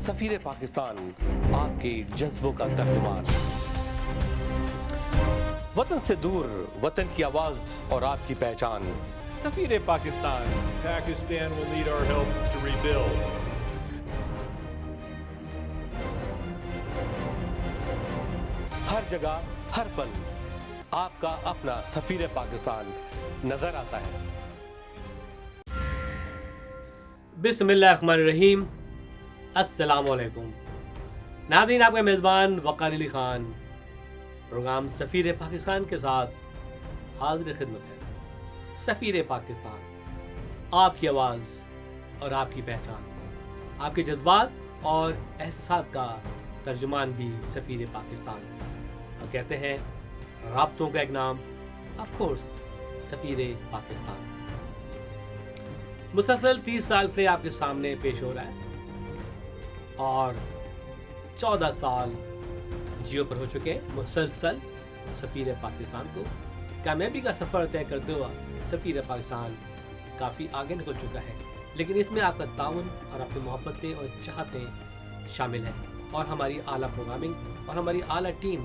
सफीर पाकिस्तान, आपके जज्बों का तर्जुमान। वतन से दूर, वतन की आवाज और आपकी पहचान। सफीर Pakistan. Pakistan will need our help to rebuild. हर जगह, हर पल आपका अपना सफीर पाकिस्तान नजर आता है। बिस्मिल्लाहिर्रहमानिर्रहीम, अस्सलाम वालेकुम। नाज़रीन, आपका मेज़बान वक़ार अली ख़ान प्रोग्राम सफ़ीर पाकिस्तान के साथ हाज़िर खिदमत है। सफ़ीर पाकिस्तान, आपकी आवाज़ और आपकी पहचान, आपके जज्बात और एहसासात का तर्जुमान भी सफ़ीर पाकिस्तान। और कहते हैं राब्तों का एक नाम, ऑफ कोर्स सफ़ीर पाकिस्तान। मुसलसल 30 साल से आपके सामने पेश हो रहा है और 14 साल जियो पर हो चुके मुसलसल सफ़ीर पाकिस्तान को कामयाबी का सफ़र तय करते हुआ सफ़ीर पाकिस्तान काफ़ी आगे निकल चुका है। लेकिन इसमें आपका ताउन और आपकी मोहब्बतें और चाहतें शामिल हैं और हमारी आला प्रोग्रामिंग और हमारी आला टीम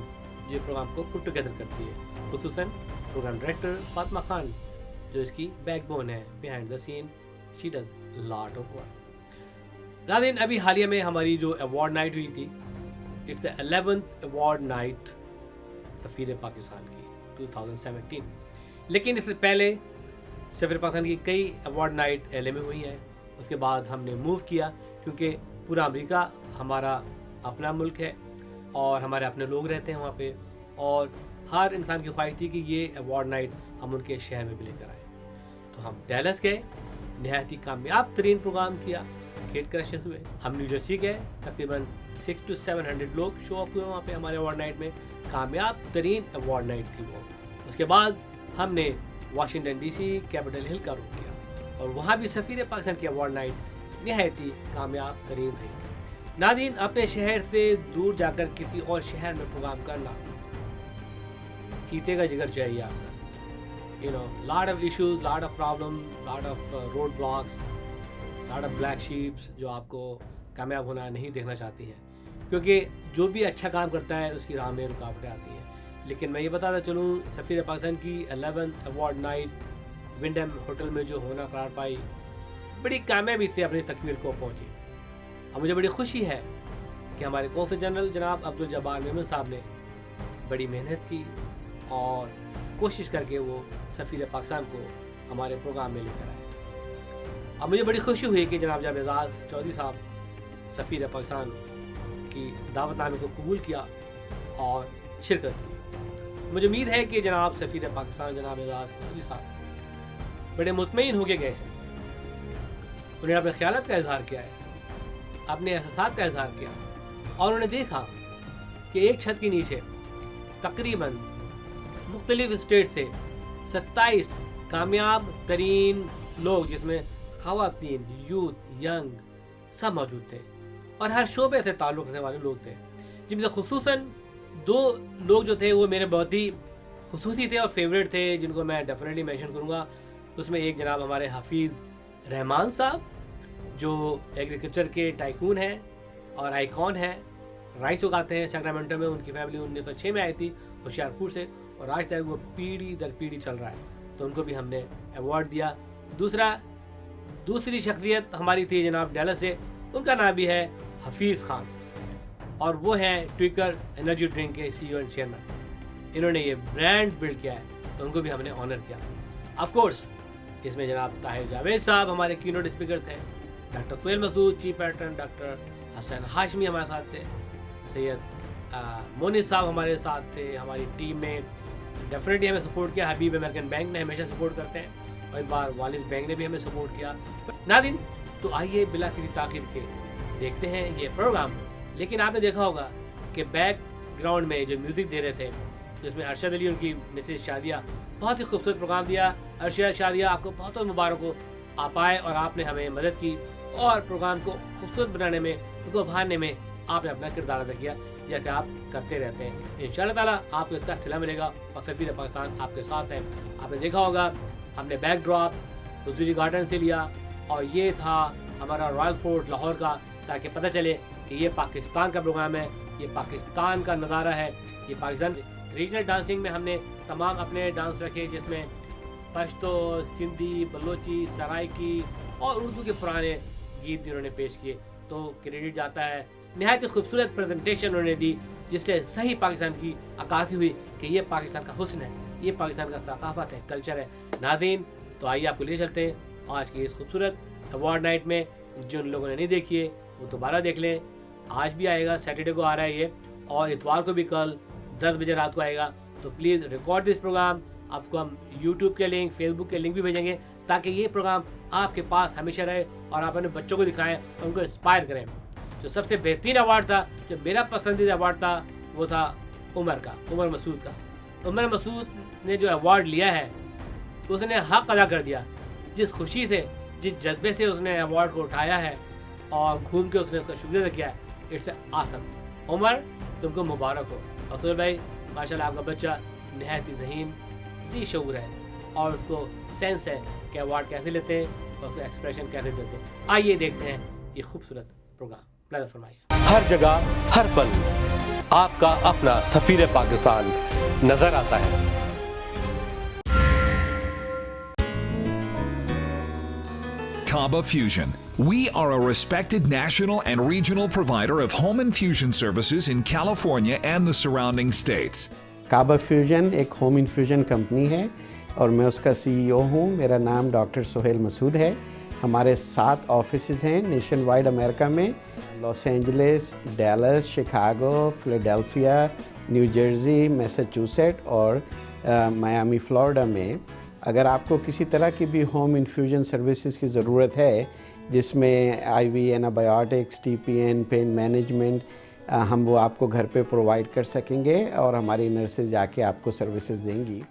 जो प्रोग्राम को पुट टुगेदर करती है, खुसूसन प्रोग्राम डायरेक्टर फातिमा खान जो इसकी बैकबोन है, behind the scene she does lot of work. नाज़रीन, अभी हालिया में हमारी जो अवार्ड नाइट हुई थी, it's the 11th award night Safeer Pakistan की 2017। लेकिन इससे पहले सफ़ीर पाकिस्तान की कई अवार्ड नाइट एलए में हुई हैं। उसके बाद हमने मूव किया क्योंकि पूरा अमेरिका हमारा अपना मुल्क है और हमारे अपने लोग रहते हैं वहाँ पे, और हर इंसान की ख्वाहिश थी कि ये अवार्ड नाइट हम उनके शहर में भी लेकर आए। तो हम डैलस गए, नहायत ही कामयाब तरीन प्रोग्राम किया, गेट क्रशेस हुए। हम न्यू जर्सी गए, तकरीबन 600 to 700 लोग शो अप हुए वहाँ पे हमारे अवार्ड नाइट में। कामयाब तरीन अवार्ड नाइट थी वो। उसके बाद हमने वाशिंगटन डीसी कैपिटल हिल का रुख किया और वहाँ भी सफ़ीर पाकिस्तान की अवार्ड नाइट नहायत ही कामयाब तरीन रही। नाज़रीन, अपने शहर से दूर जाकर किसी और शहर में प्रोग्राम करना चीते का जिगर चाहिए आपका। You know, lot of issues, lot of problem, lot of roadblocks, lot of black sheeps जो आपको कामयाब होना नहीं देखना चाहती हैं, क्योंकि जो भी अच्छा काम करता है उसकी राह में रुकावटें आती हैं। लेकिन मैं ये बताता चलूँ, सफ़ीर पाकिस्तान की 11th अवार्ड नाइट विंडम होटल में जो होना करार पाई, बड़ी कामयाबी से अपनी तकमील को पहुँची। और मुझे बड़ी खुशी है कि हमारे कौंसल जनरल जनाब अब्दुल जब्बार मेमन साहब ने बड़ी मेहनत की और कोशिश करके वो सफ़ीर पाकिस्तान को हमारे प्रोग्राम में लेकर आए। अब मुझे बड़ी खुशी हुई कि जनाब जाब एजाज़ चौधरी साहब सफ़ीर पाकिस्तान की दावतनामे को कबूल किया और शिरकत की। मुझे उम्मीद है कि जनाब सफ़ीर पाकिस्तान जनाब एजाज़ चौधरी साहब बड़े मुतमईन होके गए हैं। उन्होंने अपने ख्यालात का इजहार किया है, अपने एहसासात का इजहार किया और उन्होंने देखा कि एक छत के नीचे तकरीबन मुख्तलिफ स्टेट से 27 कामयाब तरीन लोग, जिसमें ख़वातीन, यूथ, यंग सब मौजूद थे और हर शोबे से ताल्लुक़ रखने वाले लोग थे, जिनमें खुसूसन 2 लोग जो थे वो मेरे बहुत ही खुसूसी थे और फेवरेट थे, जिनको मैं डेफिनेटली मेंशन करूँगा। उसमें एक जनाब हमारे हाफिज़ रहमान साहब जो एग्रीकल्चर के टाइकून हैं और आइकॉन हैं, राइस उगाते हैं सैक्रामेंटो में। उनकी फैमिली 1906 में आई थी होशियारपुर से और आज तक वो पीढ़ी दर पीढ़ी चल रहा है, तो उनको भी हमने अवार्ड दिया। दूसरी शख्सियत हमारी थी जनाब डैलस से, उनका नाम भी है हफीज़ खान और वो हैं ट्विकर एनर्जी ड्रिंक के CEO एंड चेयरमैन। इन्होंने ये ब्रांड बिल्ड किया है, तो उनको भी हमने ऑनर किया। ऑफ कोर्स इसमें जनाब ताहिर जावेद साहब हमारे कीनोट स्पीकर थे, doctor Suhail Masood chief patron, doctor Hasan Hashmi हमारे साथ थे, सैयद मोनिस साहब हमारे साथ थे। हमारी टीम में डेफिनेटली हमें सपोर्ट किया, हबीब अमेरिकन बैंक ने हमेशा सपोर्ट करते हैं और इस बार वालिस बैंक ने भी हमें सपोर्ट किया। नाज़रीन, तो आइए बिला किसी ताख़ीर के देखते हैं ये प्रोग्राम। लेकिन आपने देखा होगा कि बैकग्राउंड में जो म्यूज़िक दे रहे थे, जिसमें अरशद अली उनकी मिसेज शादिया, बहुत ही खूबसूरत प्रोग्राम दिया। अरशद, शादिया, आपको बहुत बहुत मुबारक हो, आप आए और आपने हमें मदद की और प्रोग्राम को खूबसूरत बनाने में, उसको भाने में आपने अपना किरदार अदा किया, जैसे आप करते रहते हैं। इंशाअल्लाह ताला आपको इसका सिला मिलेगा और सफ़ीर पाकिस्तान आपके साथ है। आपने देखा होगा हमने बैक ड्रॉप हुजूरी गार्डन से लिया और ये था हमारा रॉयल फोर्ट लाहौर का ताकि पता चले कि ये पाकिस्तान का प्रोग्राम है, ये पाकिस्तान का नज़ारा है, ये पाकिस्तान। रीजनल डांसिंग में हमने तमाम अपने डांस रखे जिसमें पश्तो, सिंधी, बलोची, सराइकी और उर्दू के पुराने गीत जिन्होंने पेश किए, तो क्रेडिट जाता है। नहायत खूबसूरत प्रेजेंटेशन उन्होंने दी जिससे सही पाकिस्तान की अक्कासी हुई कि ये पाकिस्तान का हुस्न है, ये पाकिस्तान का सकाफत है, कल्चर है। नाज़रीन, तो आइए आपको ले चलते हैं आज की इस खूबसूरत अवार्ड नाइट में। जिन लोगों ने नहीं देखी है वो दोबारा देख लें। आज भी आएगा, सैटरडे को आ रहा है ये, और इतवार को भी कल 10 बजे रात को आएगा। तो प्लीज़ रिकॉर्ड दिस प्रोग्राम। आपको हम यूट्यूब के लिंक, फेसबुक के लिंक भी भेजेंगे ताकि ये प्रोग्राम आपके पास हमेशा रहे और आप अपने बच्चों को दिखाएं और उनको इंस्पायर करें। जो सबसे बेहतरीन अवार्ड था, जो मेरा पसंदीदा अवार्ड था, वो था उमर मसूद का। उमर मसूद ने जो अवार्ड लिया है उसने हक अदा कर दिया। जिस खुशी से, जिस जज्बे से उसने अवार्ड को उठाया है और घूम के उसने उसका शुक्रिया किया है, इट्स आसम। उमर, तुमको मुबारक हो। अफसर भाई, माशाल्लाह आपका बच्चा नहायत ही ज़हीन, जी शऊर है और उसको सेंस है कि अवार्ड कैसे लेते हैं और उसको एक्सप्रेशन कैसे देते हैं। आइए देखते हैं ये खूबसूरत प्रोग्राम। प्लीज़ फरमाइए। हर जगह हर पल आपका अपना सफीर पाकिस्तान नजर आता है। Kaba Fusion. We are a respected national and regional provider of home infusion services in California and the surrounding states. KabaFusion एक होम इन्फ्यूजन कंपनी है और मैं उसका CEO हूँ। मेरा नाम डॉक्टर सोहेल मसूद है। हमारे 7 ऑफिसेज हैं नेशन वाइड अमेरिका में, Los Angeles, Dallas, Chicago, Philadelphia, new Jersey, Massachusetts और मायामी, फ्लोरिडा में। अगर आपको किसी तरह की भी होम इन्फ्यूजन सर्विसेज की ज़रूरत है जिसमें IV, एनाबायोटिक्स, TPN, पेन मैनेजमेंट, हम वो आपको घर पे प्रोवाइड कर सकेंगे और हमारी नर्सेज आके आपको सर्विसेज देंगी।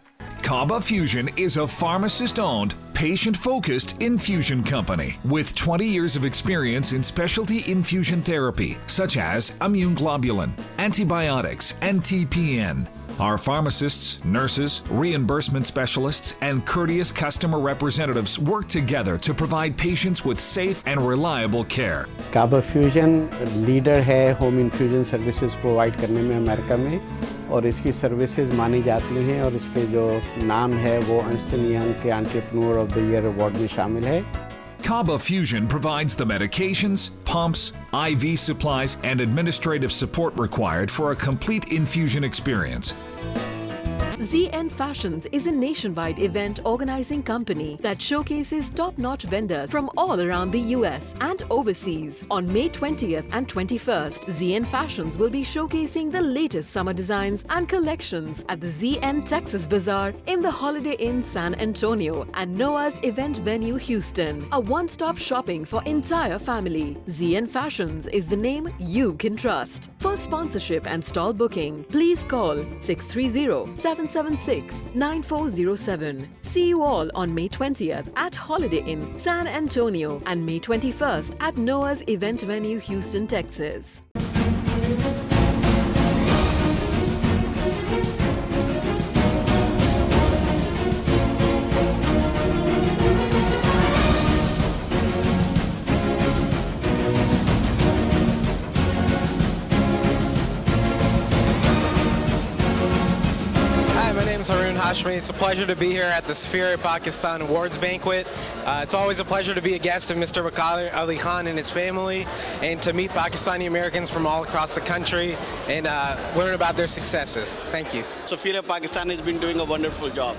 Kaba Fusion is a pharmacist-owned, patient-focused infusion company with 20 years of experience in specialty infusion therapy, such as immune globulin, antibiotics, and TPN. Our pharmacists, nurses, reimbursement specialists, and courteous customer representatives work together to provide patients with safe and reliable care. KabaFusion leader है home infusion services provide करने में America में, और इसकी services मानी जाती हैं और इसके जो नाम है वो अर्न्स्ट एंड यंग के entrepreneur of the year award में शामिल है। Kaba Fusion provides the medications, pumps, IV supplies, and administrative support required for a complete infusion experience. ZN Fashions is a nationwide event organizing company that showcases top-notch vendors from all around the US and overseas. On May 20th and 21st, ZN Fashions will be showcasing the latest summer designs and collections at the ZN Texas Bazaar in the Holiday Inn San Antonio and Noah's event venue Houston. A one-stop shopping for entire family. ZN Fashions is the name you can trust. For sponsorship and stall booking, please call 630-776-9407. See you all on May 20th at Holiday Inn San Antonio and May 21st at Noah's event venue Houston, Texas. Haroon Hashmi. It's a pleasure to be here at the Safir Pakistan Awards Banquet. It's always a pleasure to be a guest of Mr. Waqar Ali Khan and his family, and to meet Pakistani Americans from all across the country and learn about their successes. Thank you. Safir Pakistan has been doing a wonderful job.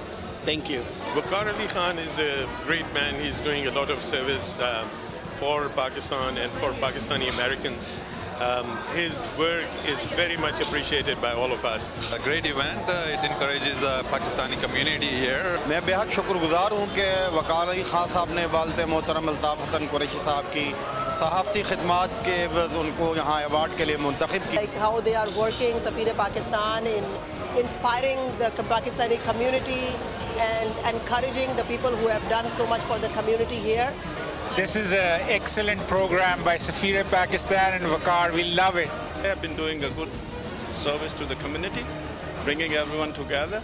Thank you. Waqar Ali Khan is a great man. He's doing a lot of service for Pakistan and for Pakistani Americans. His work is very much appreciated by all of us. A great event. It encourages the Pakistani community here. मैं बेहद शुक्रगुजार हूँ कि वकार अली खान साहब ने वालिद मोहतरम अल्ताफ़ हसन कुरैशी साहब की सहाफ़ती खिदमात के एवज़ उनको यहाँ अवार्ड के लिए मुंतखब किया। Like how they are working, Safir Pakistan, in inspiring the Pakistani community and encouraging the people who have done so much for the community here. This is an excellent program by Safir Pakistan and Waqar. We love it. They have been doing a good service to the community, bringing everyone together,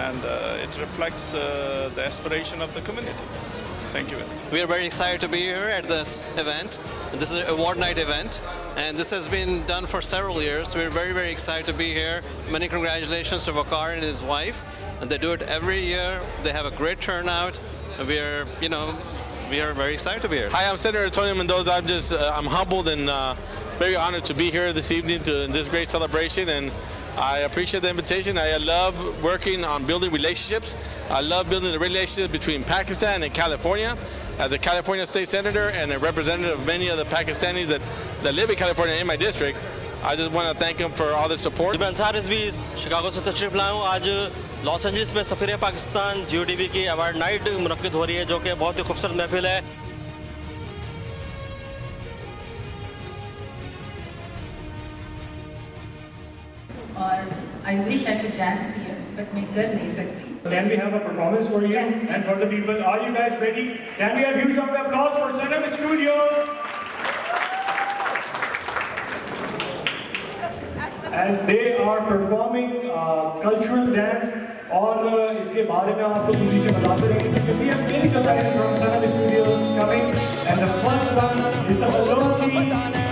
and it reflects the aspiration of the community. Thank you. We are very excited to be here at this event. This is an award night event, and this has been done for several years. We're very, very excited to be here. Many congratulations to Waqar and his wife. And they do it every year. They have a great turnout. We are very excited to be here. Hi, I'm Senator Antonio Mendoza. I'm humbled and very honored to be here this evening in this great celebration, and I appreciate the invitation. I love working on building relationships. I love building the relationship between Pakistan and California. As a California state senator and a representative of many of the Pakistanis that live in California in my district, I just want to thank them for all their support. मैं Ansar Rizvi Chicago से तशरीफ लाया हूँ। आज Los Angeles में सफ़ीर Pakistan GOTV की award night मुनक्किद हो रही है, जो कि बहुत ही खूबसूरत महफिल है। और I wish I could dance here, but मैं कर नहीं सकती। Can we have a performance for you? Yes. And for the people? Are you guys ready? Can we have huge round of applause for Cinema Studios? And they are performing cultural dance. और इसके बारे में आपको दूसरी से बताते रहेंगे क्योंकि हम मेरी चल रहे हैं from Cinema Studios coming, and the first one is the Balochi dance.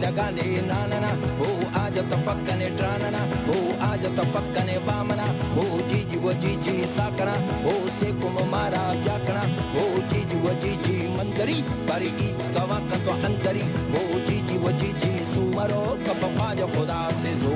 लगाने नाना हो आज तफक्कने ट्रानना हो आज तफक्कने वामना हो जीजी वो जीजी साकना हो से कुम मारा जाकना हो जीजी वो जीजी मंदरी बरी ईच का वक्त तो अंदरी हो जीजी वो जीजी सुमरो कपफाज खुदा से जो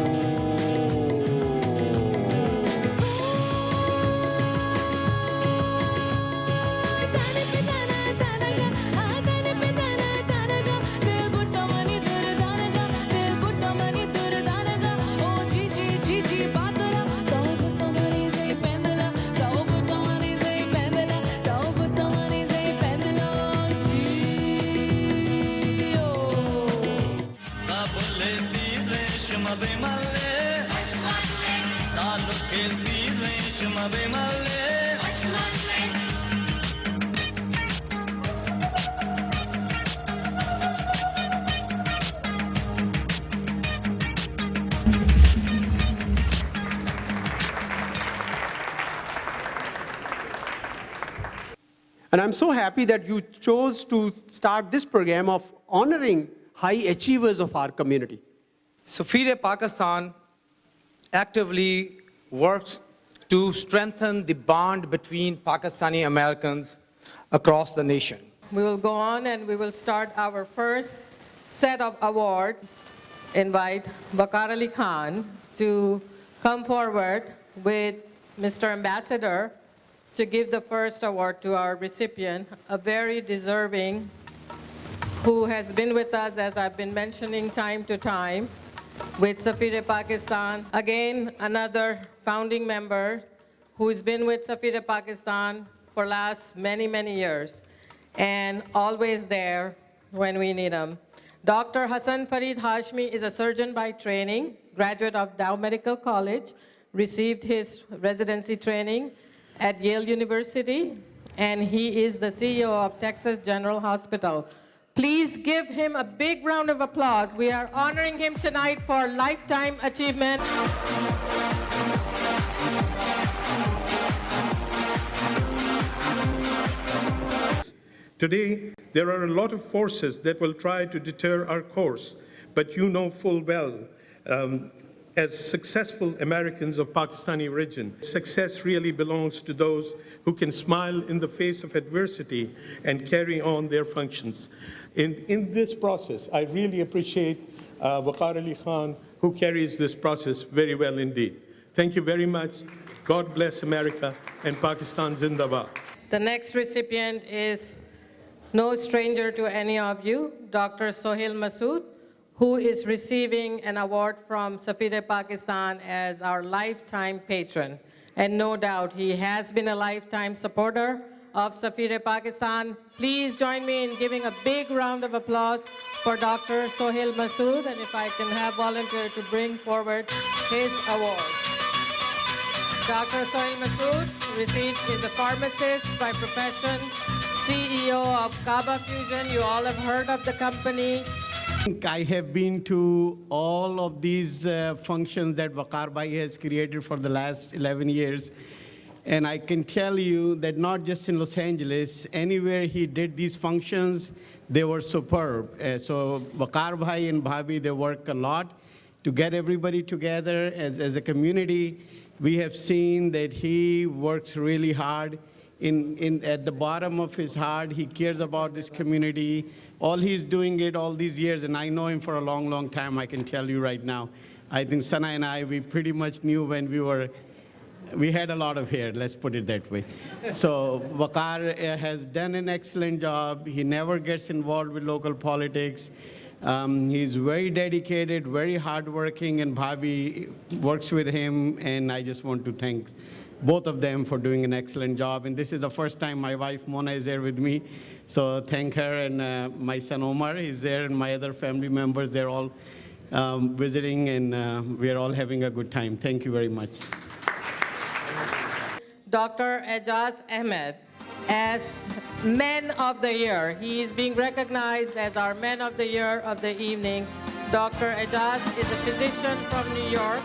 And I'm so happy that you chose to start this program of honoring high achievers of our community. Safir Pakistan actively works to strengthen the bond between Pakistani Americans across the nation. We will go on and we will start our first set of awards. Invite Waqar Ali Khan to come forward with Mr. Ambassador to give the first award to our recipient, a very deserving, who has been with us, as I've been mentioning time to time, with Safir Pakistan. Again, another founding member who's been with Safir Pakistan for last many, many years, and always there when we need him. Dr. Hassan Farid Hashmi is a surgeon by training, graduate of Dow Medical College, received his residency training at Yale University, and he is the CEO of Texas General Hospital. Please give him a big round of applause. We are honoring him tonight for lifetime achievement. Today, there are a lot of forces that will try to deter our course, but you know full well, as successful Americans of Pakistani origin, success really belongs to those who can smile in the face of adversity and carry on their functions. In this process, I really appreciate Waqar Ali Khan, who carries this process very well indeed. Thank you very much. God bless America and Pakistan Zindabad. The next recipient is no stranger to any of you, Dr. Sohail Masood, who is receiving an award from Safir Pakistan as our lifetime patron. And no doubt, he has been a lifetime supporter of Safir Pakistan. Please join me in giving a big round of applause for Dr. Sohail Masood, and if I can have volunteer to bring forward his award. Dr. Sohail Masood is a pharmacist by profession, CEO of Kaaba Fusion. You all have heard of the company. I have been to all of these functions that Waqar Bhai has created for the last 11 years. And I can tell you that not just in Los Angeles, anywhere he did these functions, they were superb. So Waqar Bhai and Bhabhi, they work a lot to get everybody together as a community. We have seen that he works really hard. At the bottom of his heart, he cares about this community. All he's doing it all these years, and I know him for a long, long time, I can tell you right now. I think Sana and I, we pretty much knew when we had a lot of hair, let's put it that way. So Waqar has done an excellent job. He never gets involved with local politics. He's very dedicated, very hardworking, and Bhabhi works with him, and I just want to thank both of them for doing an excellent job. And this is the first time my wife Mona is there with me, so thank her, and my son Omar is there, and my other family members, they're all visiting, and we're all having a good time. Thank you very much. Dr. Ejaz Ahmed as Man of the Year. He is being recognized as our Man of the Year of the evening. Dr. Ejaz is a physician from New York.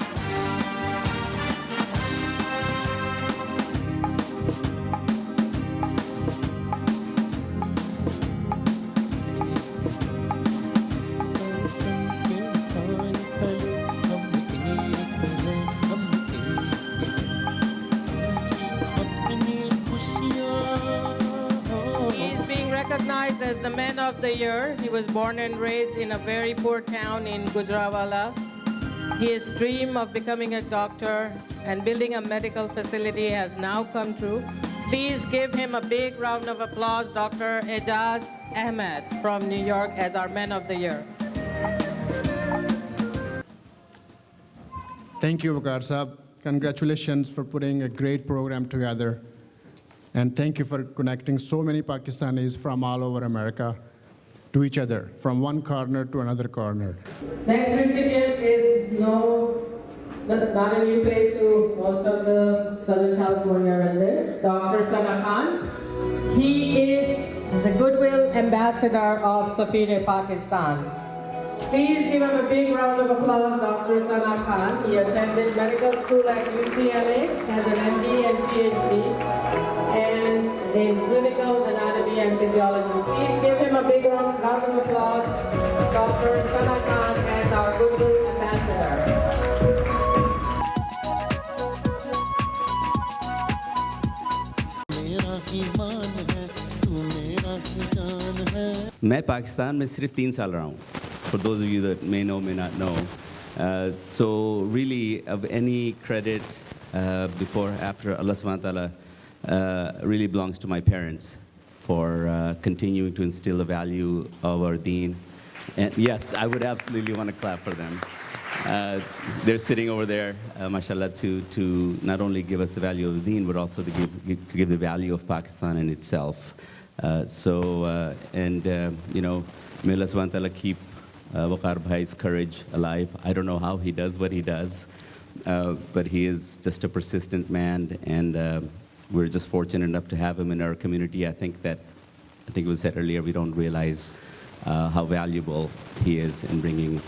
Recognized as the Man of the Year. He was born and raised in a very poor town in Gujranwala. His dream of becoming a doctor and building a medical facility has now come true. Please give him a big round of applause, Dr. Ejaz Ahmed from New York as our Man of the Year. Thank you, Waqar Saab. Congratulations for putting a great program together. And thank you for connecting so many Pakistanis from all over America to each other, from one corner to another corner. Next recipient is not a new face to most of the Southern California residents, Dr. Sana Khan. He is the Goodwill Ambassador of Safir-e-Pakistan. Please give him a big round of applause, Dr. Sana Khan. He attended medical school at UCLA, has an MD and PhD. And in clinical anatomy and physiology. Please give him a big round of applause, Dr. Sana Khan as our Goodwill Ambassador. मैं पाकिस्तान में सिर्फ 3 साल रहा हूँ. For those of you that may know, may not know. So really, of any credit after Allah subhanahu wa ta'ala really belongs to my parents for continuing to instill the value of our deen. And yes, I would absolutely want to clap for them. They're sitting over there, mashallah, to not only give us the value of the deen, but also to give the value of Pakistan in itself. You know, may Allah subhanahu wa ta'ala keep Waqar Bhai's courage alive. I don't know how he does what he does, but he is just a persistent man, and we're just fortunate enough to have him in our community. I think it was said earlier, we don't realize how valuable he is in bringing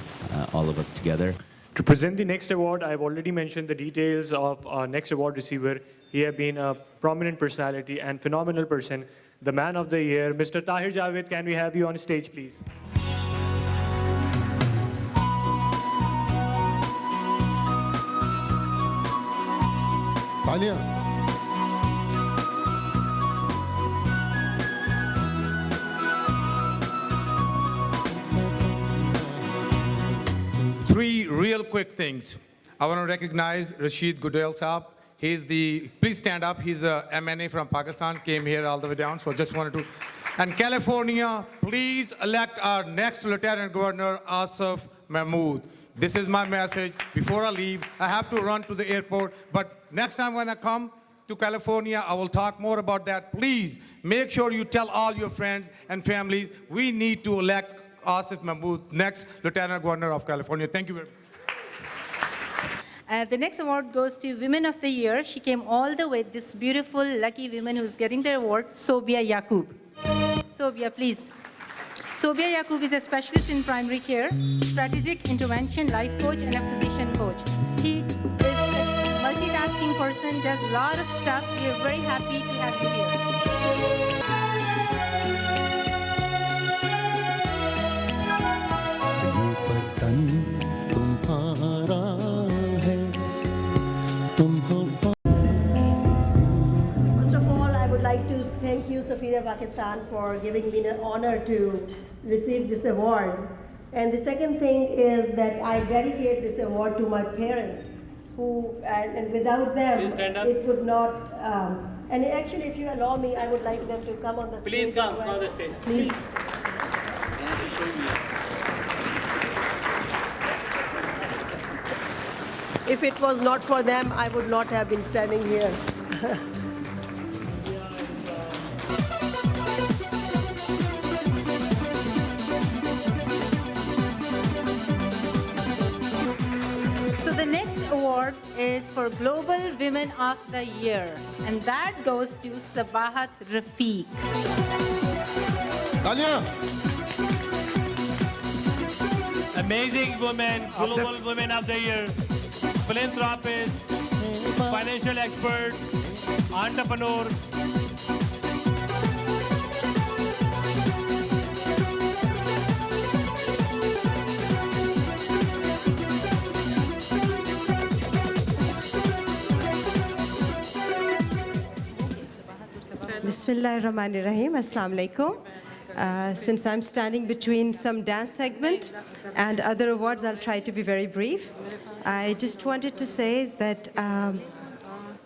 all of us together. To present the next award, I've already mentioned the details of our next award receiver. He has been a prominent personality and phenomenal person, the Man of the Year, Mr. Tahir Javed. Can we have you on stage, please? Talia. 3 real quick things. I want to recognize Rashid Goodell Saab. Please stand up. He's a MNA from Pakistan, came here all the way down, so just wanted to. And California, please elect our next Lieutenant Governor, Asif Mahmood. This is my message. Before I leave, I have to run to the airport, but next time when I come to California, I will talk more about that. Please make sure you tell all your friends and families we need to elect Asif Mahmood, next Lieutenant Governor of California. Thank you very much. The next award goes to Women of the Year. She came all the way, this beautiful, lucky woman who's getting the award, Sobia Yaqub. Sobia, please. Sobia Yaqub is a specialist in primary care, strategic intervention, life coach, and a physician coach. She is a multitasking person person, does a lot of stuff. We are very happy to have you here. First of all, I would like to thank you, Safira Pakistan, for giving me the honor to receive this award. And the second thing is that I dedicate this award to my parents, who, and without them, it would not. And actually, if you allow me, I would like them to come on the stage. Please come on the stage. Please. If it was not for them, I would not have been standing here. So the next award is for Global Women of the Year, and that goes to Sabahat Rafiq. Amazing woman, Global Women of the Year, philanthropist, financial expert, entrepreneur. Bismillahirrahmanirrahim. Assalamu alaikum. Since I'm standing between some dance segment and other awards, I'll try to be very brief. I just wanted to say that,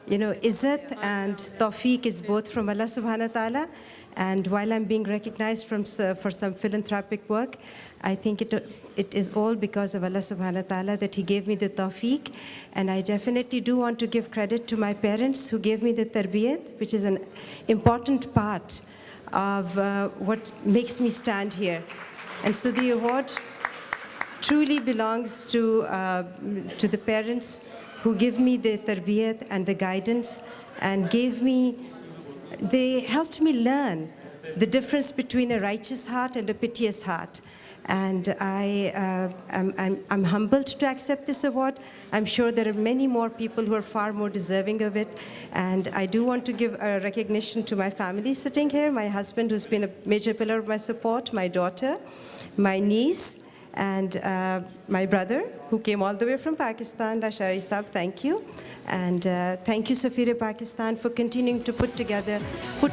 Izzat and Tawfiq is both from Allah subhanahu wa ta'ala. And while I'm being recognized for some philanthropic work, I think it is all because of Allah subhanahu wa ta'ala that He gave me the tawfiq. And I definitely do want to give credit to my parents who gave me the tarbiyat, which is an important part of what makes me stand here. And so the award truly belongs to the parents who give me the tarbiyat and the guidance and they helped me learn the difference between a righteous heart and a piteous heart. And I'm humbled to accept this award. I'm sure there are many more people who are far more deserving of it. And I do want to give a recognition to my family sitting here, my husband, who's been a major pillar of my support, my daughter, my niece, and my brother, who came all the way from Pakistan, Ashari Saab, thank you. And thank you, Safira Pakistan, for continuing to put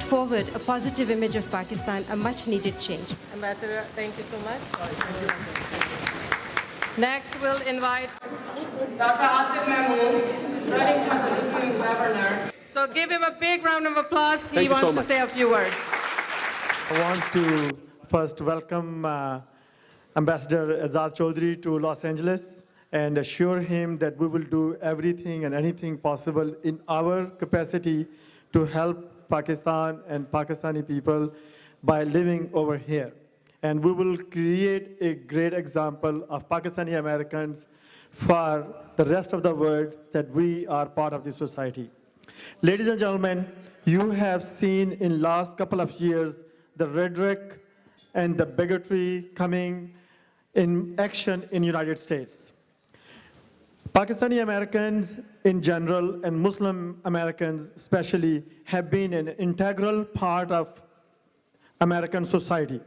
forward a positive image of Pakistan, a much-needed change. Ambassador, thank you so much. Next, we'll invite Dr. Asif Mahmood, who is running for the Lieutenant Governor. So give him a big round of applause. He wants to say a few words. I want to first welcome Ambassador Azad Chaudhry to Los Angeles and assure him that we will do everything and anything possible in our capacity to help Pakistan and Pakistani people by living over here. And we will create a great example of Pakistani Americans for the rest of the world that we are part of this society. Ladies and gentlemen, you have seen in last couple of years the rhetoric and the bigotry coming in action in the United States. Pakistani Americans in general and Muslim Americans especially have been an integral part of American society.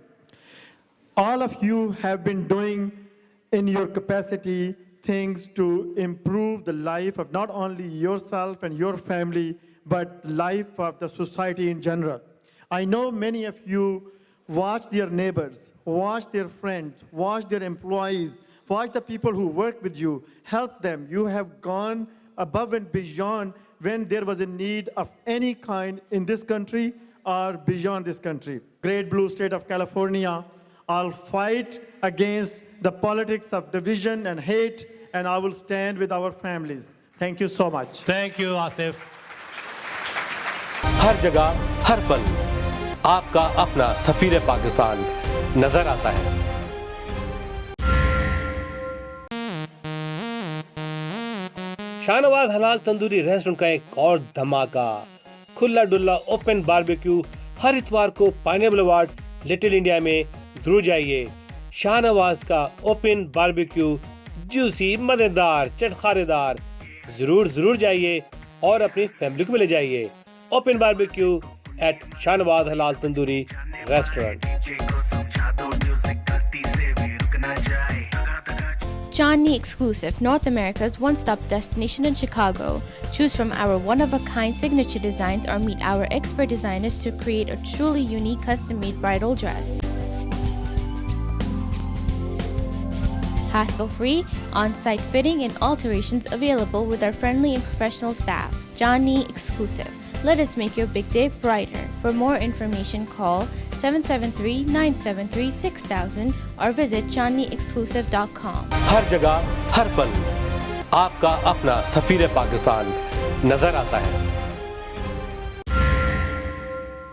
All of you have been doing in your capacity things to improve the life of not only yourself and your family, but life of the society in general. I know many of you watch their neighbors, watch their friends, watch their employees, watch the people who work with you, help them. You have gone above and beyond when there was a need of any kind in this country or beyond this country. Great blue state of California, I'll fight against the politics of division and hate, and I will stand with our families. Thank you so much. Thank you, Asif. हर जगह हर पल आपका अपना सफीर पाकिस्तान नजर आता है। शाहनवाज हलाल tandoori restaurant का एक और धमाका, खुला डुल्ला ओपन बारबेक्यू हर इतवार को पाइनएप्पल अवार्ड लिटिल इंडिया में जरूर जाइए। शाहनवाज का ओपन बारबेक्यू जूसी मजेदार चटखारेदार, जरूर जाइए। और अपनी फैमिली को भी ले जाइए। ओपन बारबेक्यू एट शाहनवाज हलाल tandoori restaurant. Chandni Exclusive, North America's one-stop destination in Chicago. Choose from our one-of-a-kind signature designs or meet our expert designers to create a truly unique custom-made bridal dress. Hassle-free, on-site fitting and alterations available with our friendly and professional staff. Chandni Exclusive. Let us make your big day brighter. For more information, call 773-973-6000 or visit chandniexclusive.com. हर जगह हर पल आपका अपना सफीर पाकिस्तान नजर आता है।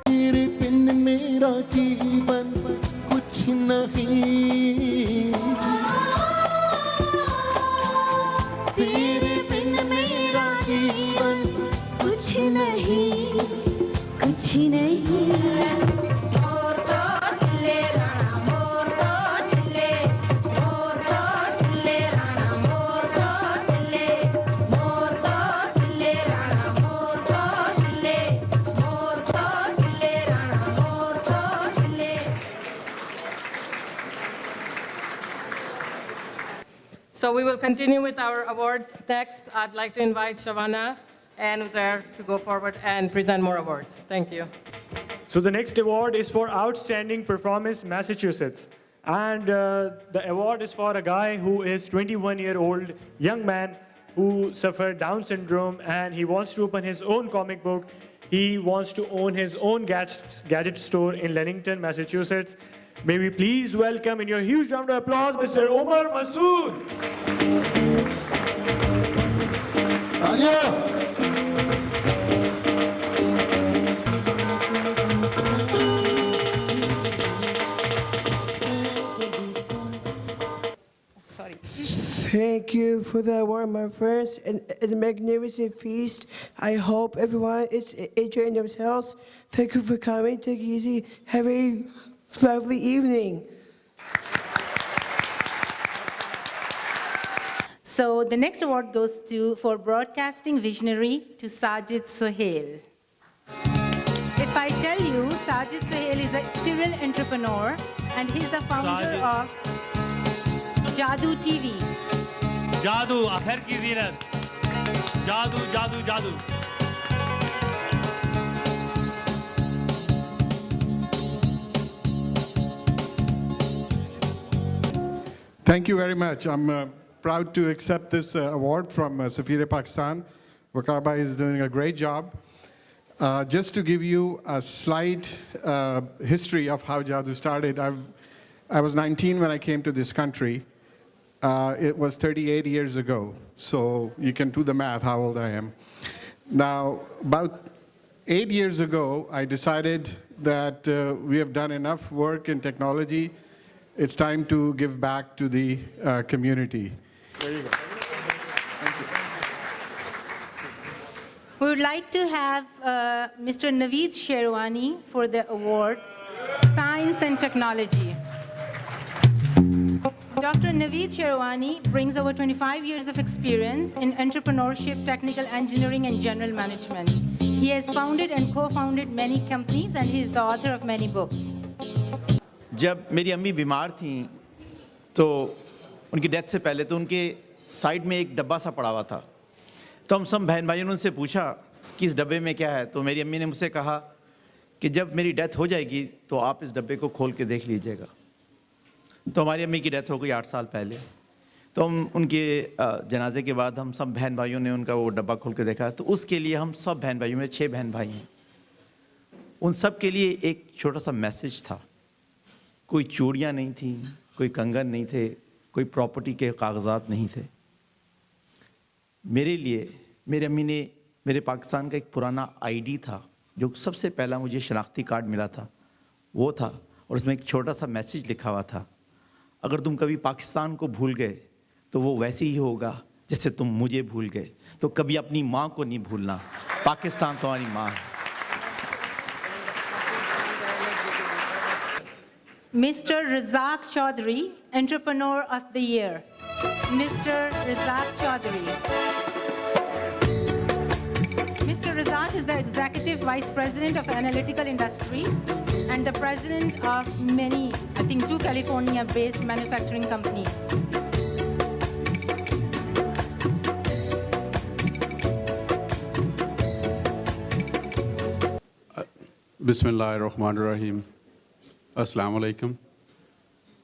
तेरे बिन मेरा जीवन कुछ नहीं, तेरे बिन मेरा जीवन कुछ नहीं, कुछ नहीं। So we will continue with our awards next. I'd like to invite Shavana and Uzair to go forward and present more awards. Thank you. So the next award is for Outstanding Performance Massachusetts. And the award is for a guy who is 21-year-old young man who suffered Down syndrome, and he wants to open his own comic book. He wants to own his own gadget store in Leamington, Massachusetts. May we please welcome in your huge round of applause, Mr. Omar Masood. Thank you for the award, my friends, and a magnificent feast. I hope everyone is enjoying themselves. Thank you for coming. Take it easy. Have a lovely evening. So the next award goes for Broadcasting Visionary to Sajid Sohail. If I tell you, Sajid Sohail is a serial entrepreneur and he's the founder of Jadoo TV. जादू आखिर की ज़ीनत, जादू जादू जादू। Thank you very much. I'm proud to accept this award from Safira Pakistan. Waqar Bhai is doing a great job. Just to give you a slight history of how Jadoo started, I was 19 when I came to this country. It was 38 years ago, so you can do the math how old I am. Now, about 8 years ago, I decided that we have done enough work in technology. It's time to give back to the community. There you go. Thank you. We would like to have Mr. Naveed Sherwani for the award, Science and Technology. Dr. Naveed Sherwani brings over 25 years of experience in entrepreneurship, technical engineering, and general management. He has founded and co-founded many companies, and he is the author of many books. जब मेरी अम्मी बीमार थी तो उनकी death से पहले तो उनके साइड में एक डब्बा सा पड़ा हुआ था, तो हम सब बहन भाइयों ने उनसे पूछा कि इस डब्बे में क्या है। तो मेरी अम्मी ने मुझसे कहा कि जब मेरी डेथ हो जाएगी तो आप इस डब्बे को खोल के देख लीजिएगा। तो हमारी अम्मी की डेथ हो गई 8 साल पहले, तो हम उनके जनाजे के बाद हम सब बहन भाइयों ने उनका वो डब्बा खोल के देखा। तो उसके लिए हम सब बहन भाइयों में 6 बहन भाई हैं, उन सब के लिए एक छोटा सा मैसेज था। कोई चूड़ियाँ नहीं थी, कोई कंगन नहीं थे, कोई प्रॉपर्टी के कागजात नहीं थे। मेरे लिए मेरी अम्मी ने मेरे पाकिस्तान का एक पुराना आईडी था जो सबसे पहला मुझे शनाख्ती कार्ड मिला था, वो था, और उसमें एक छोटा सा मैसेज लिखा हुआ था, अगर तुम कभी पाकिस्तान को भूल गए तो वो वैसे ही होगा जैसे तुम मुझे भूल गए। तो कभी अपनी माँ को नहीं भूलना, पाकिस्तान तुम्हारी माँ है। Mr. Razak Chaudhary, Entrepreneur of the Year. Mr. Razak Chaudhary. is the Executive Vice President of Analytical Industries and the President of many, I think 2 California-based manufacturing companies. Bismillahirrahmanirrahim. Assalamu alaikum.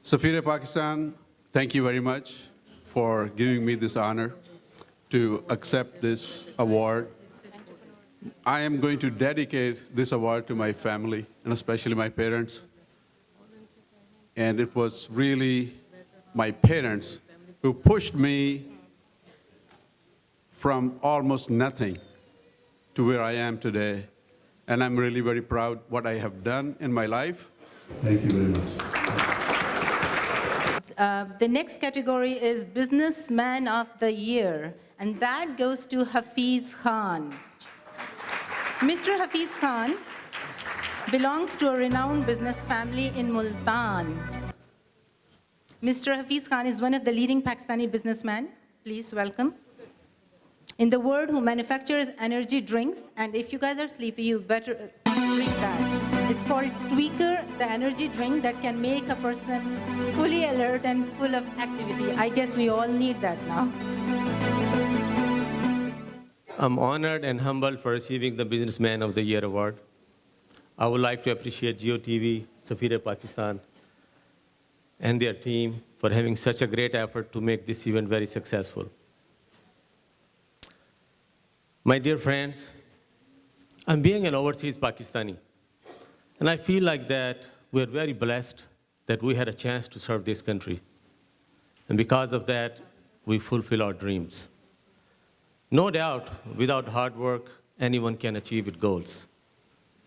Safir Pakistan, thank you very much for giving me this honor to accept this award. I am going to dedicate this award to my family and especially my parents. And it was really my parents who pushed me from almost nothing to where I am today. And I'm really very proud what I have done in my life. Thank you very much. The next category is Businessman of the Year, and that goes to Hafiz Khan. Mr. Hafiz Khan belongs to a renowned business family in Multan. Mr. Hafiz Khan is one of the leading Pakistani businessmen. Please welcome. In the world, who manufactures energy drinks, and if you guys are sleepy, you better drink that. It's called Tweaker, the energy drink that can make a person fully alert and full of activity. I guess we all need that now. I'm honored and humbled for receiving the Businessman of the Year award. I would like to appreciate GeoTV, Safir Pakistan, and their team for having such a great effort to make this event very successful. My dear friends, I'm being an overseas Pakistani, and I feel like that we're very blessed that we had a chance to serve this country. And because of that, we fulfill our dreams. No doubt, without hard work, anyone can achieve its goals.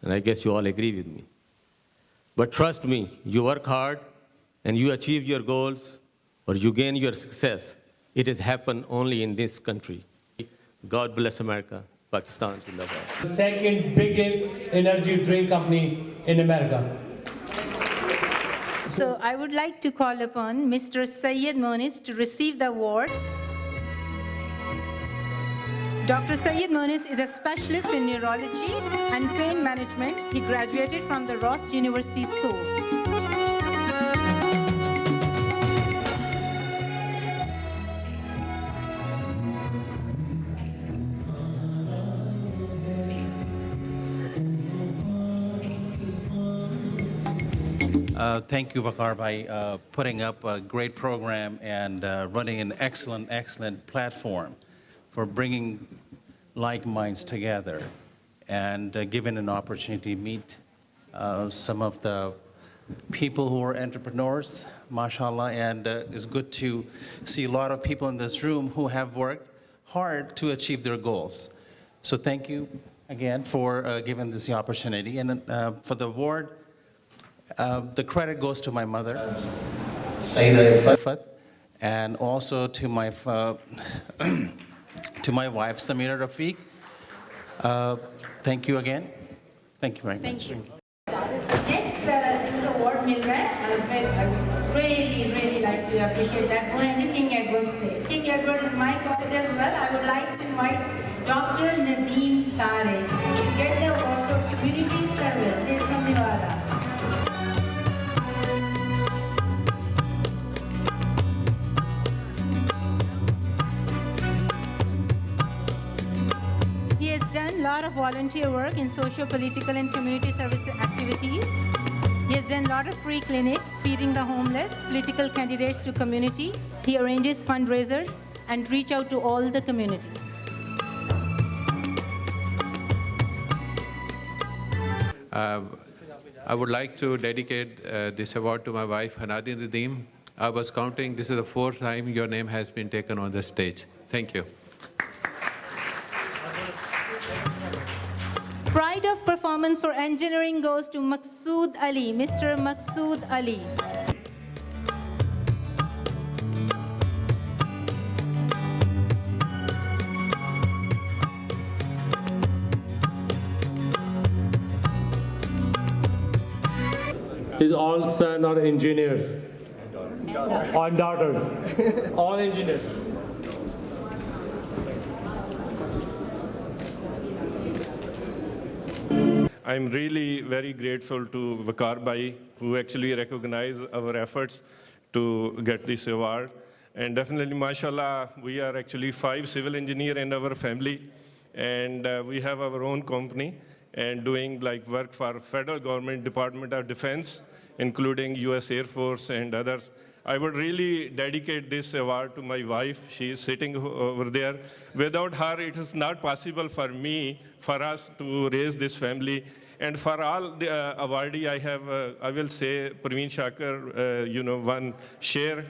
And I guess you all agree with me. But trust me, you work hard and you achieve your goals or you gain your success. It has happened only in this country. God bless America, Pakistan, Zindabad. The second biggest energy drink company in America. So I would like to call upon Mr. Syed Monis to receive the award. Dr. Syed Monis is a specialist in neurology and pain management. He graduated from the Ross University School. Thank you, Vakar, by putting up a great program and running an excellent, excellent platform for bringing like minds together and giving an opportunity to meet some of the people who are entrepreneurs, mashallah, and it's good to see a lot of people in this room who have worked hard to achieve their goals. So thank you again for giving this the opportunity. And for the award, the credit goes to my mother, Sayyida Ifat, and also to my wife, Samira Rafiq. Thank you again. Thank you very much. Thank you. Next, in the award मिल रहा है. I would really like to appreciate that. वो है जी King Edward से. King Edward is my college as well. I would like to invite Dr. Nadeem Tariq to get the award for community service. He is from Nevada. He has done a lot of volunteer work in socio-political and community service activities. He has done a lot of free clinics, feeding the homeless, political candidates to community. He arranges fundraisers and reach out to all the community. I would like to dedicate this award to my wife, Hanadi Nadeem. I was counting, this is the 4th time your name has been taken on the stage. Thank you. Pride of performance for engineering goes to Maqsood Ali, Mr. Maqsood Ali. His all sons are engineers, or daughters, all engineers. I'm really very grateful to Vakar Bhai, who actually recognized our efforts to get this award. And definitely, mashallah, we are actually 5 civil engineers in our family, and we have our own company and doing like work for federal government, Department of Defense, including US Air Force and others. I would really dedicate this award to my wife. She is sitting over there. Without her, it is not possible for me, for us to raise this family. And for all the awardee, I will say, Praveen Shakar, one share.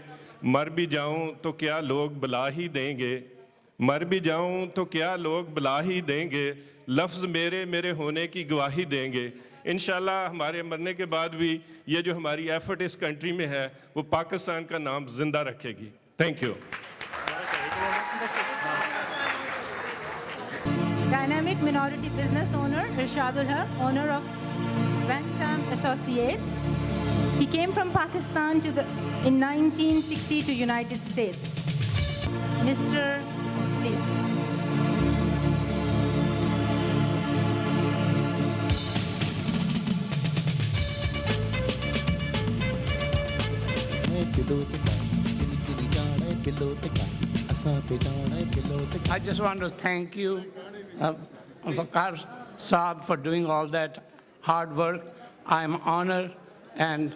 मर भी जाऊं तो क्या लोग बुला ही देंगे, मर भी जाऊं तो क्या लोग बुला ही देंगे, लफ्ज़ मेरे मेरे होने की गवाही देंगे। इंशाल्लाह हमारे मरने के बाद भी ये जो हमारी एफर्ट इस कंट्री में है वो पाकिस्तान का नाम जिंदा रखेगी। Thank you. Dynamic minority business owner Irshadul Haq, owner of Bentham Associates. He came from Pakistan in 1960 to United States. Mr. Please. I just want to thank you, Vakar Saab, for doing all that hard work. I'm honored and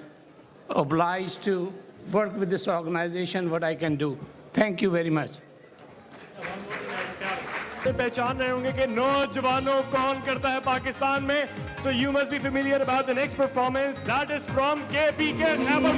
obliged to work with this organization what I can do. Thank you very much. पहचान रहे होंगे कि नौजवानों कौन करता है पाकिस्तान में. So you must be familiar about the next performance. That is from KPK Khyber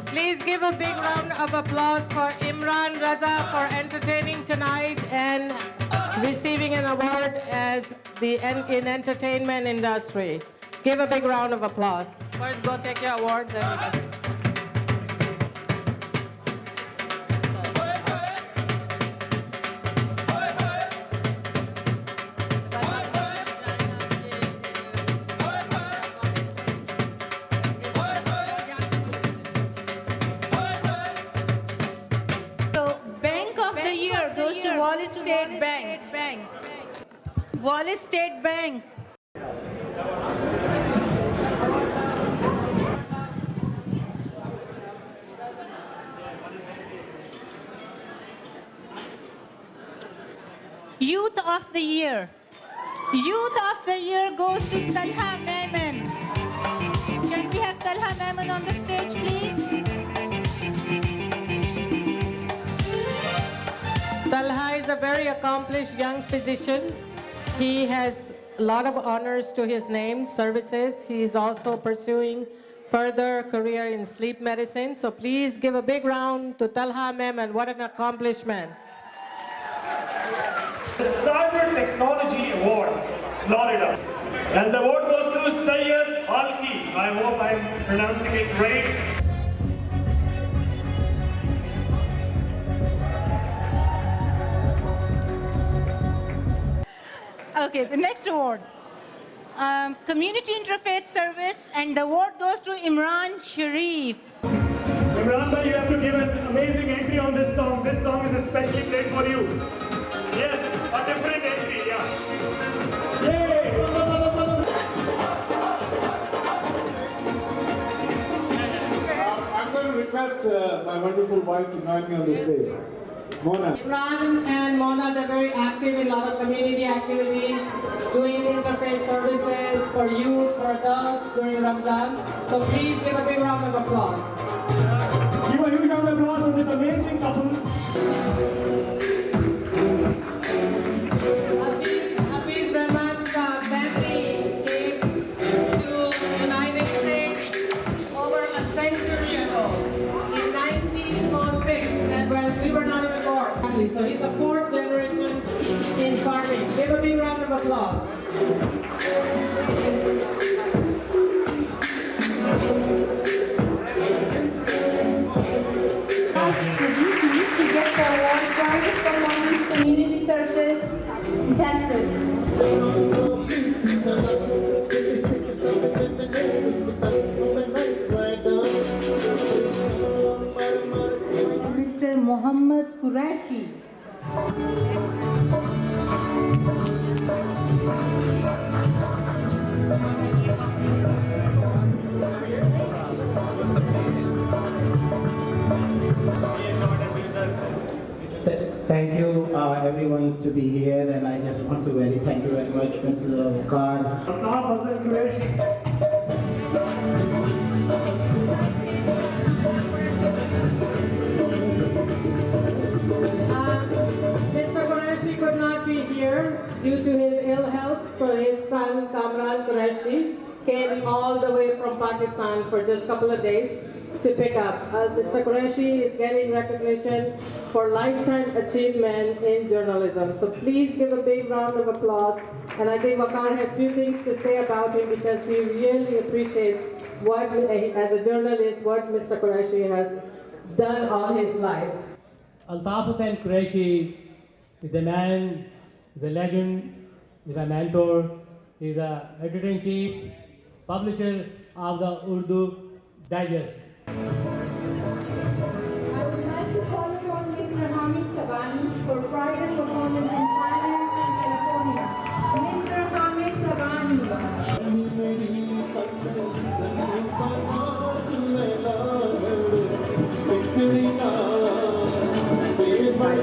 Please give a big round of applause for Imran Raza for entertaining tonight and receiving an award as in entertainment industry. Give a big round of applause. First, go take your award. Then you can. So, Bank of the Year goes to Wallace State Bank. Wallace State Bank. Youth of the Year. Youth of the Year goes to Talha Maiman. Can we have Talha Maiman on the stage, please? Talha is a very accomplished young physician. He has a lot of honors to his name, services. He is also pursuing further career in sleep medicine. So please give a big round to Talha Mem, and what an accomplishment. The Cyber Technology Award, Florida. And the award goes to Sayyid Alki. I hope I'm pronouncing it right. Okay, the next award. Community Interfaith Service, and the award goes to Imran Sharif. Imran bhai, you have to give an amazing entry on this song. This song is especially played for you. Yes, a different entry, yeah. Yay! I'm going to request my wonderful wife to join me on the stage. Mona. Imran and Mona, they're very active in a lot of community activities, doing interfaith services for youth, for adults during Ramadan. So please give a big round of applause. Give a huge round of applause for this amazing couple. Hafiz Rahman's family came to the United States over a century ago, in 1906, and when we were not even born. So he's the fourth generation in farming. Give a big round of applause. Siddiqui, he gets the award Private Performance Community Service in Texas. Mr. Muhammad Qureshi. Thank you, everyone, to be here, and I just want to thank you very much, Mr. Khan. Mr. Qureshi could not be here due to his ill health, so his son Kamran Qureshi came all the way from Pakistan for just a couple of days to pick up. Mr. Qureshi is getting recognition for lifetime achievement in journalism. So please give a big round of applause. And I think Waqar has few things to say about him because he really appreciates what, as a journalist, what Mr. Qureshi has done all his life. Altaf Hussain Qureshi is a man, is a legend, is a mentor, is a editor-in-chief, publisher of the Urdu Digest. I would like to call upon Mr. Hamid Tabani for private performance in finance in California. Mr. Hamid Tabani.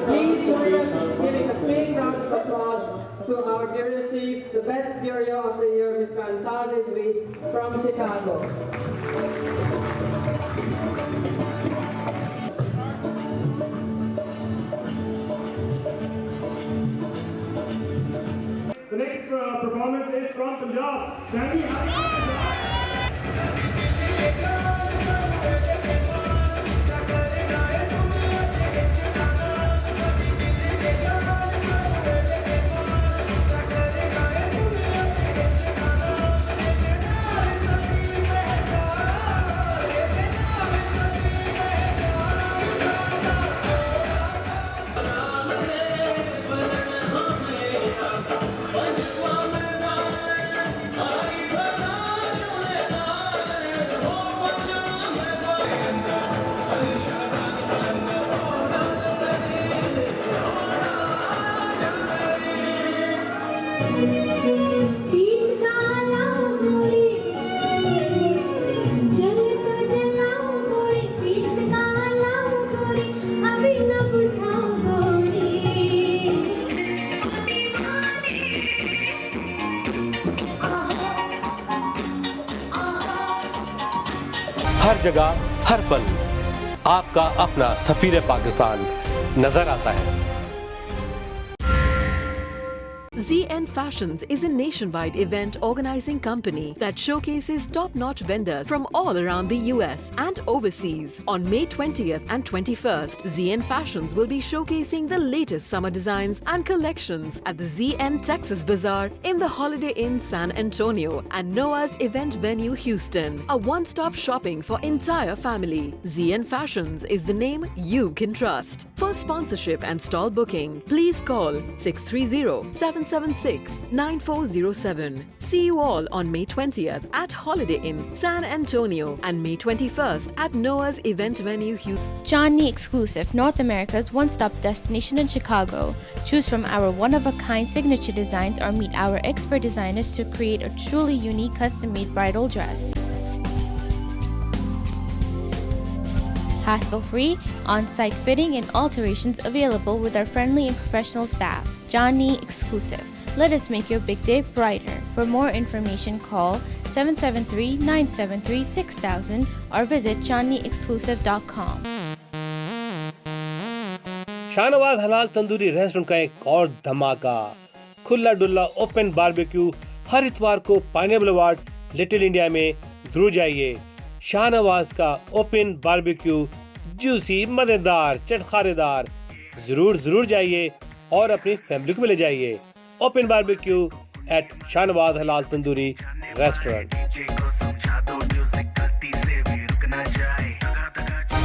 Please join us in giving a big round of applause to our Bureau Chief, the best Bureau of the Year, Mr. Ansar Rizvi from Chicago. The next performance is from Punjab. Can we हर जगह हर पल आपका अपना सफीर पाकिस्तान नजर आता है। ZN Fashions is a nationwide event organizing company that showcases top-notch vendors from all around the US and overseas. On May 20th and 21st, ZN Fashions will be showcasing the latest summer designs and collections at the ZN Texas Bazaar in the Holiday Inn San Antonio and Noah's event venue Houston. A one-stop shopping for entire family. ZN Fashions is the name you can trust. For sponsorship and stall booking, please call 630-776-9407. See you all on May 20th at Holiday Inn San Antonio and May 21st at Noah's event venue Houston. Johnny Exclusive, North America's one-stop destination in Chicago. Choose from our one-of-a-kind signature designs or meet our expert designers to create a truly unique custom-made bridal dress. Hassle-free, on-site fitting and alterations available with our friendly and professional staff. Johnny Exclusive. Let us make your big day brighter. For more information, call 773-973-6000 or visit johnnyexclusive.com. Shahnawaz हलाल tandoori restaurant का एक और धमाका, खुला Dulla open barbecue हर इतवार को pineapple award little India में जरूर जाइए। शाहनवाज का ओपन बारबेक्यू जूसी, मजेदार, चटखारेदार, जरूर जाइए और अपनी फैमिली को भी ले जाइए। ओपन बारबेक्यू एट शाहनवाज हलाल तंदूरी रेस्टोरेंट।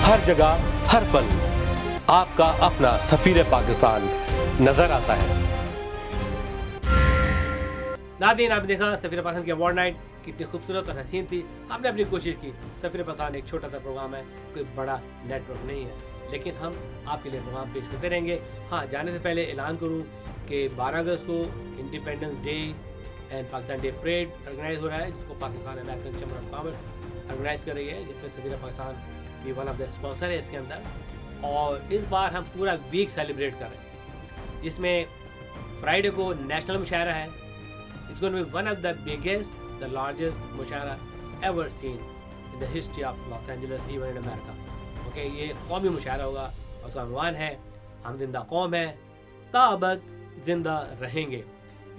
हर जगह हर पल आपका अपना सफीर पाकिस्तान नजर आता है। नादीन, आपने देखा सफीर पाकिस्तान की अवार्ड नाइट कितनी खूबसूरत और हसीन थी। हमने अपनी कोशिश की। सफीर पाकिस्तान एक छोटा सा प्रोग्राम है, कोई बड़ा नेटवर्क नहीं है, लेकिन हम आपके लिए प्रोग्राम पेश करते रहेंगे। हाँ, जाने से पहले ऐलान करूँ कि 12 अगस्त को independence day and Pakistan day parade organise हो रहा है, जिसको Pakistan American chamber of commerce organise कर रही है, जिसमें सफीर पाकिस्तान भी वन ऑफ द स्पॉन्सर है इसके अंदर। और इस बार हम पूरा वीक सेलिब्रेट कर रहे हैं, जिसमें फ्राइडे को नेशनल मुशायरा है। It's going to be one of the biggest, the largest mushaira ever seen in the history of Los Angeles, even in America. Okay, ये कौमी मुशायरा होगा और उसका अनवान है हम जिंदा कौम है, ताबत जिंदा रहेंगे।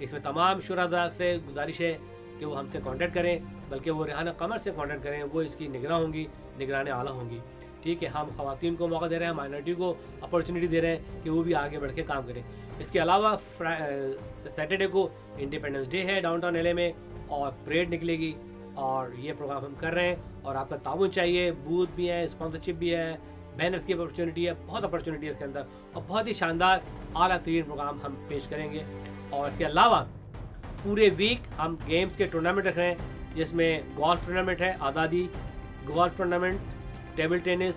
इसमें तमाम शुरा से गुजारिश है कि वो हमसे कांटेक्ट करें, बल्कि वो रेहाना कमर से कांटेक्ट करें, वो इसकी निगरान होंगी, निगरान आला होंगी। ठीक है, हम ख़वातीन को मौका दे रहे हैं, माइनॉरिटी को अपॉर्चुनिटी दे रहे हैं कि वो भी आगे बढ़ के काम करें। इसके अलावा सैटरडे को इंडिपेंडेंस डे है डाउनटाउन एलए में और परेड निकलेगी, और ये प्रोग्राम हम कर रहे हैं और आपका ताउन चाहिए। बूथ भी है, स्पॉन्सरशिप भी है, बैनर्स की अपॉर्चुनिटी है, बहुत अपॉर्चुनिटी है इसके अंदर, और बहुत ही शानदार आला तरीन प्रोग्राम हम पेश करेंगे। और इसके अलावा पूरे वीक हम गेम्स के टूर्नामेंट रख रहे हैं, जिसमें गोल्फ टूर्नामेंट है, आज़ादी golf tournament, table tennis,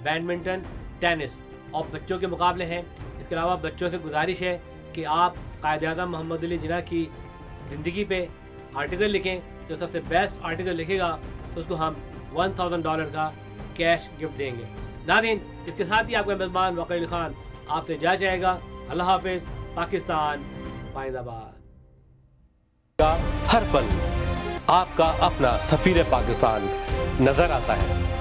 badminton, tennis और बच्चों के मुकाबले हैं। इसके अलावा बच्चों से गुजारिश है कि आप कायद-ए-आज़म मोहम्मद अली जिन्ना की ज़िंदगी पे आर्टिकल लिखें। जो सबसे बेस्ट आर्टिकल लिखेगा उसको हम $1000 का कैश गिफ्ट देंगे। नाज़रीन, इसके साथ ही आपका मेज़बान वक़ीर अली खान आपसे जा जाएगा। अल्लाह हाफ़िज़। पाकिस्तान पाइंदाबाद। हर पल आपका अपना सफीर पाकिस्तान नजर आता है।